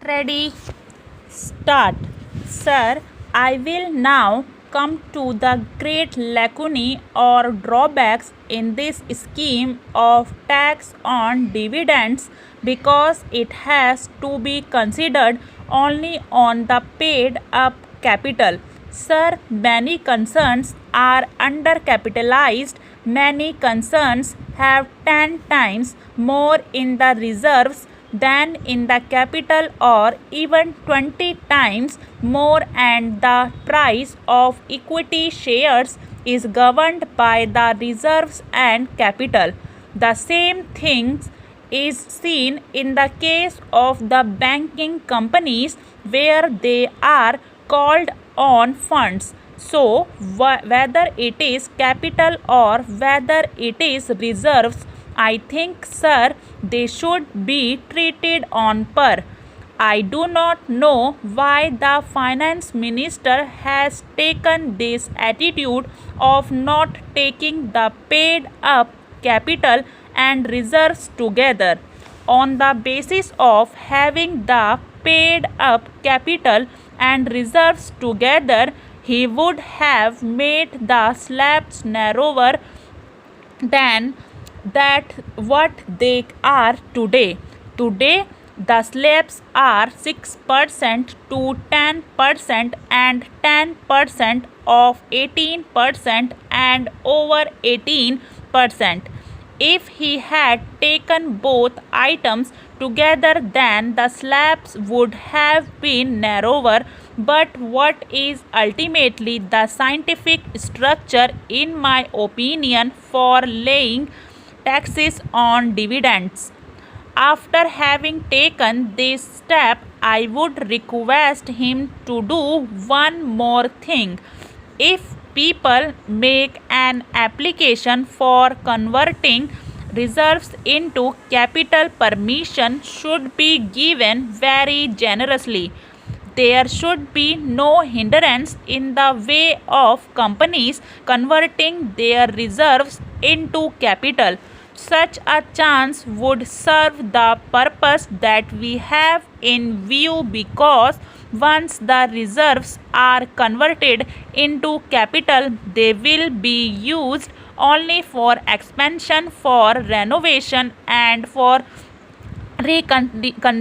Ready? Start. Sir, I will now come to the great lacunae or drawbacks in this scheme of tax on dividends because it has to be considered only on the paid up capital. Sir, many concerns are undercapitalized. Many concerns have 10 times more in the reserves than in the capital or even 20 times more, and the price of equity shares is governed by the reserves and capital. The same thing is seen in the case of the banking companies where they are called on funds. So, whether it is capital or whether it is reserves, I think, sir, they should be treated on par. I do not know why the finance minister has taken this attitude of not taking the paid up capital and reserves together. On the basis of having the paid up capital and reserves together, he would have made the slabs narrower than that what they are today. Today, the slabs are 6% to 10% and 10% of 18% and over 18%. If he had taken both items together, then the slabs would have been narrower. But what is ultimately the scientific structure, in my opinion, for laying taxes on dividends? After having taken this step, I would request him to do one more thing. If people make an application for converting reserves into capital, permission should be given very generously. There should be no hindrance in the way of companies converting their reserves into capital. Such a chance would serve the purpose that we have in view, because once the reserves are converted into capital, they will be used only for expansion, for renovation, and for reconditions.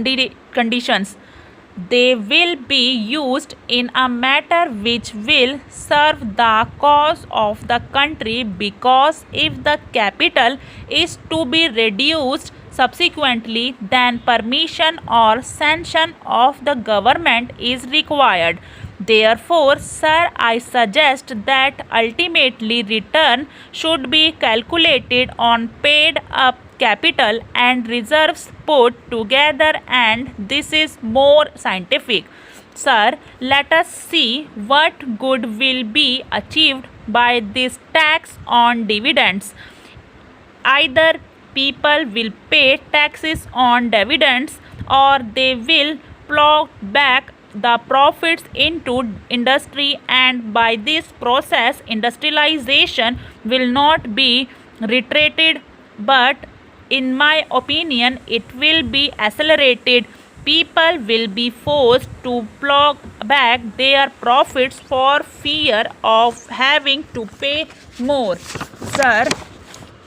They will be used in a matter which will serve the cause of the country, because if the capital is to be reduced subsequently, then permission or sanction of the government is required. Therefore, sir, I suggest that ultimately return should be calculated on paid up capital and reserves put together, and this is more scientific. Sir, let us see what good will be achieved by this tax on dividends. Either people will pay taxes on dividends or they will plow back the profits into industry, and by this process industrialization will not be retreated, but in my opinion it will be accelerated. People will be forced to plow back their profits for fear of having to pay more. Sir,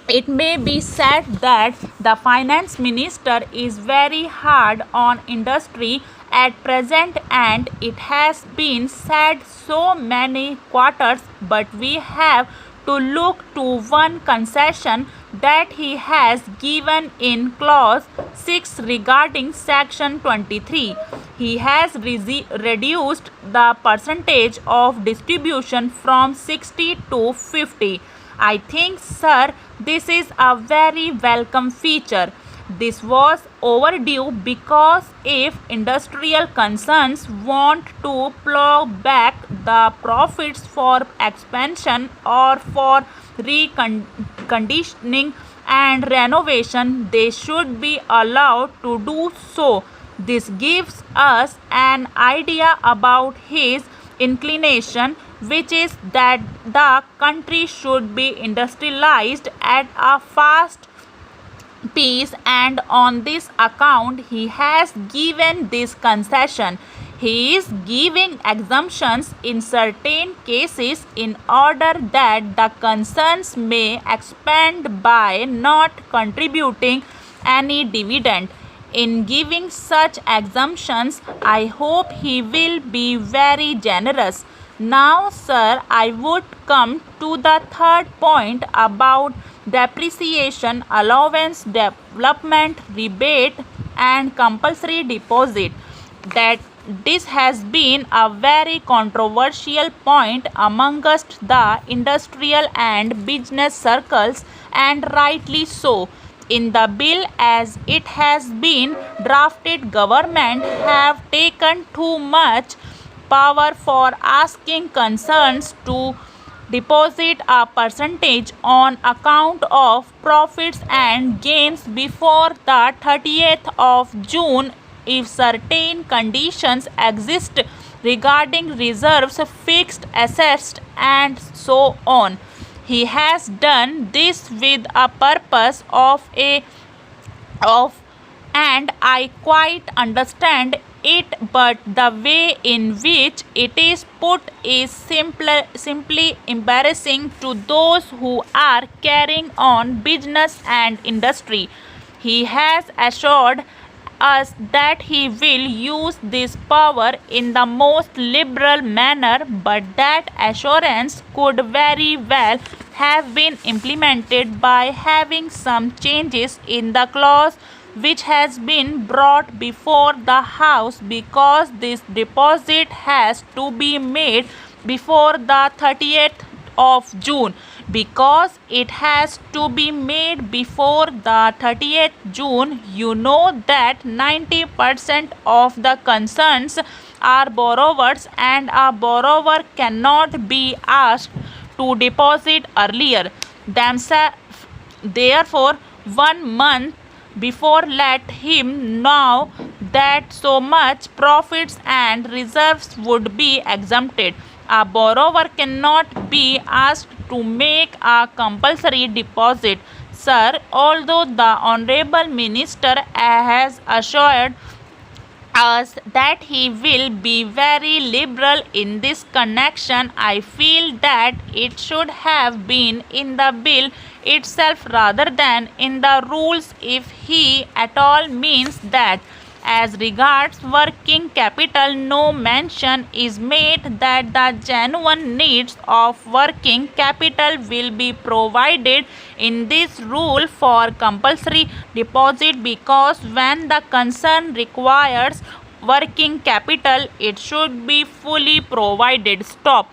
it may be said that the finance minister is very hard on industry at present, and it has been said so many quarters, but we have to look to one concession that he has given in clause 6 regarding section 23. He has reduced the percentage of distribution from 60 to 50. I think, sir, this is a very welcome feature. This was overdue, because if industrial concerns want to plow back the profits for expansion or for reconditioning and renovation, they should be allowed to do so. This gives us an idea about his inclination, which is that the country should be industrialized at a fast peace, and on this account he has given this concession. He is giving exemptions in certain cases in order that the concerns may expand by not contributing any dividend. In giving such exemptions, I hope he will be very generous. Now, sir, I would come to the third point about depreciation allowance, development rebate, and compulsory deposit. That this has been a very controversial point amongst the industrial and business circles, and rightly so. In the bill as it has been drafted, government have taken too much power for asking concerns to deposit a percentage on account of profits and gains before the 30th of June if certain conditions exist regarding reserves, fixed assets, and so on. He has done this with a purpose of and I quite understand it, but the way in which it is put is simply embarrassing to those who are carrying on business and industry. He has assured us that he will use this power in the most liberal manner, but that assurance could very well have been implemented by having some changes in the clause which has been brought before the House, because this deposit has to be made before the 30th of June. Because it has to be made before the 30th June, you know that 90% of the concerns are borrowers, and a borrower cannot be asked to deposit earlier. Therefore, 1 month before let him know that so much profits and reserves would be exempted. A borrower cannot be asked to make a compulsory deposit. Sir, although the Honorable Minister has assured us that he will be very liberal in this connection, I feel that it should have been in the bill itself rather than in the rules if he at all means that. As regards working capital, no mention is made that the genuine needs of working capital will be provided in this rule for compulsory deposit, because when the concern requires working capital, it should be fully provided. Stop.